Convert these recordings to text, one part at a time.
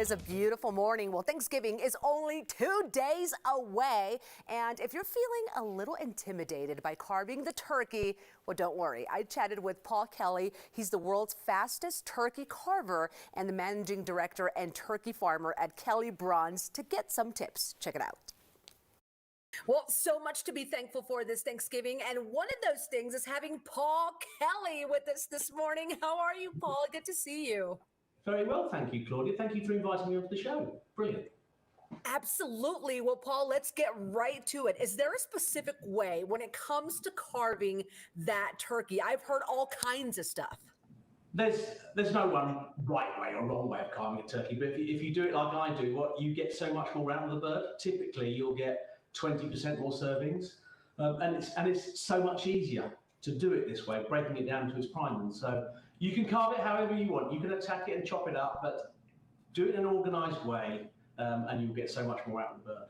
is a beautiful morning. Well, Thanksgiving is only 2 days away. And if you're feeling a little intimidated by carving the turkey, well, don't worry. I chatted with Paul Kelly. He's the world's fastest turkey carver and the managing director and turkey farmer at Kelly Bronze to get some tips. Check it out. Well, so much to be thankful for this Thanksgiving, and one of those things is having Paul Kelly with us this morning. How are you, Paul? Good to see you. Very well, thank you, Claudia. Thank you for inviting me onto the show. Brilliant. Absolutely. Well, Paul, let's get right to it. Is there a specific way when it comes to carving that turkey? I've heard all kinds of stuff. There's no one right way or wrong way of carving a turkey, but if you do it like I do, you get so much more out of the bird. Typically, you'll get 20% more servings, and it's so much easier to do it this way, breaking it down to its primals. So you can carve it however you want. You can attack it and chop it up, but do it in an organised way, and you'll get so much more out of the bird.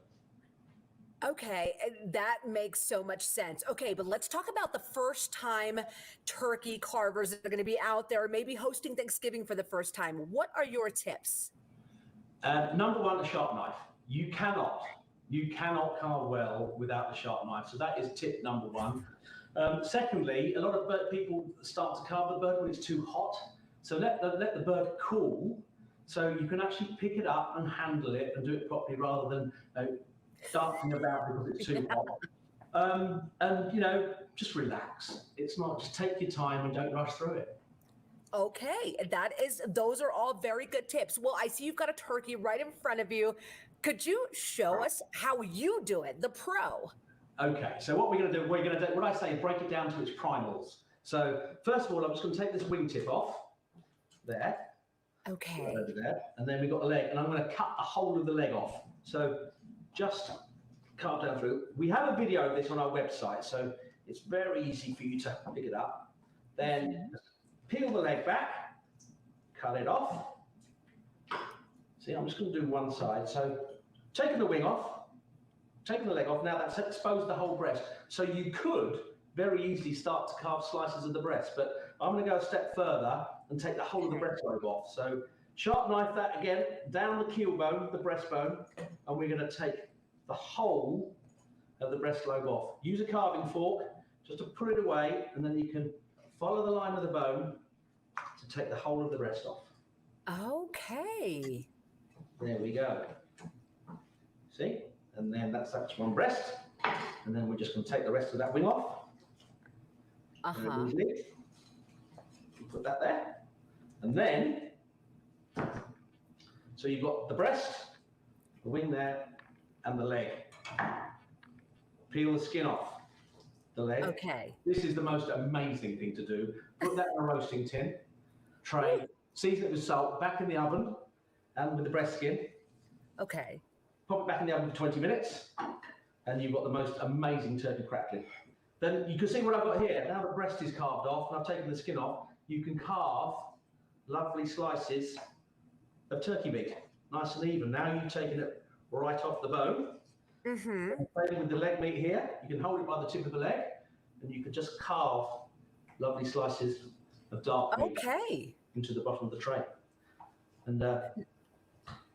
Okay, that makes so much sense. Okay, but let's talk about the first time turkey carvers that are going to be out there, maybe hosting Thanksgiving for the first time. What are your tips? Number one, a sharp knife. You cannot carve well without the sharp knife. So that is tip number one. Secondly, a lot of people start to carve the bird when it's too hot. So let the bird cool, so you can actually pick it up and handle it and do it properly rather than dancing about because it's too hot. And just relax. It's not, just take your time and don't rush through it. Okay, those are all very good tips. Well, I see you've got a turkey right in front of you. Could you show us how you do it, the pro? Okay, so what what I say, break it down to its primals. So first of all, I'm just going to take this wingtip off, there. Okay. Over there, and then we've got the leg, and I'm going to cut the whole of the leg off. So just carve down through. We have a video of this on our website, so it's very easy for you to pick it up. Then peel the leg back, cut it off. See, I'm just going to do one side. So taking the wing off, taking the leg off, now that's exposed the whole breast. So you could very easily start to carve slices of the breast, but I'm going to go a step further and take the whole of the breastbone off. So sharp knife that again, down the keel bone, the breastbone, and we're going to take the whole of the breast lobe off. Use a carving fork just to put it away, and then you can follow the line of the bone to take the whole of the breast off. Okay. There we go. See? And then that's one breast. And then we're just going to take the rest of that wing off. Put that there. And then, so you've got the breast, the wing there, and the leg. Peel the skin off the leg. Okay. This is the most amazing thing to do. Put that in a roasting tin, tray, season it with salt, back in the oven, and with the breast skin. Okay. Pop it back in the oven for 20 minutes, and you've got the most amazing turkey crackling. Then you can see what I've got here. Now the breast is carved off, and I've taken the skin off. You can carve lovely slices of turkey meat, nice and even. Now you've taken it right off the bone. With the leg meat here, you can hold it by the tip of the leg, and you can just carve lovely slices of dark meat into the bottom of the tray. And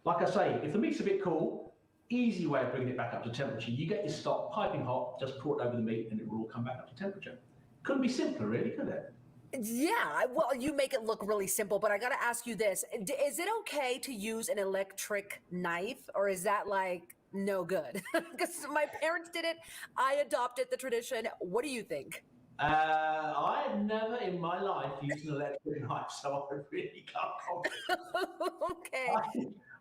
like I say, if the meat's a bit cool, easy way of bringing it back up to temperature. You get your stock piping hot, just pour it over the meat, and it will all come back up to temperature. Couldn't be simpler, really, could it? Yeah, well, you make it look really simple, but I got to ask you this. Is it okay to use an electric knife, or is that like no good? Because my parents did it. I adopted the tradition. What do you think? I've never in my life used an electric knife, so I really can't comment. Okay.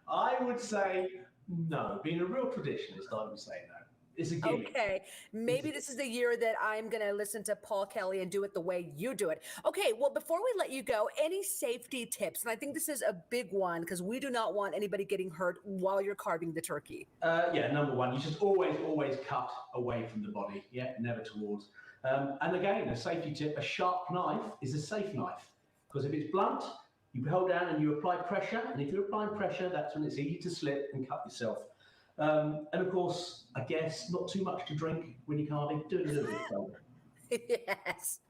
I would say no. Being a real traditionalist, I would say no. It's a gimmick. Okay, maybe this is the year that I'm going to listen to Paul Kelly and do it the way you do it. Okay, well, before we let you go, any safety tips? And I think this is a big one because we do not want anybody getting hurt while you're carving the turkey. Yeah, number one, you should always cut away from the body. Yeah, never towards. And again, a safety tip, a sharp knife is a safe knife because if it's blunt, you hold down and you apply pressure. And if you're applying pressure, that's when it's easy to slip and cut yourself. And of course, I guess not too much to drink when you're carving. Do it a little bit slower. Yes,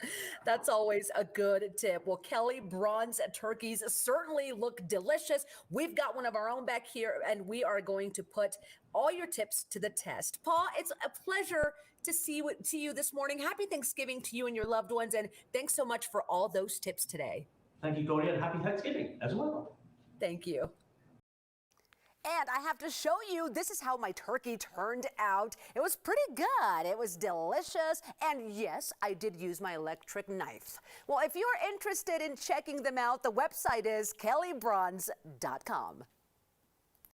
that's always a good tip. Well, Kelly, bronze turkeys certainly look delicious. We've got one of our own back here, and we are going to put all your tips to the test. Paul, it's a pleasure to see you this morning. Happy Thanksgiving to you and your loved ones, and thanks so much for all those tips today. Thank you, Claudia, and happy Thanksgiving as well. Thank you. And I have to show you, this is how my turkey turned out. It was pretty good. It was delicious. And yes, I did use my electric knife. Well, if you're interested in checking them out, the website is kellybronze.com.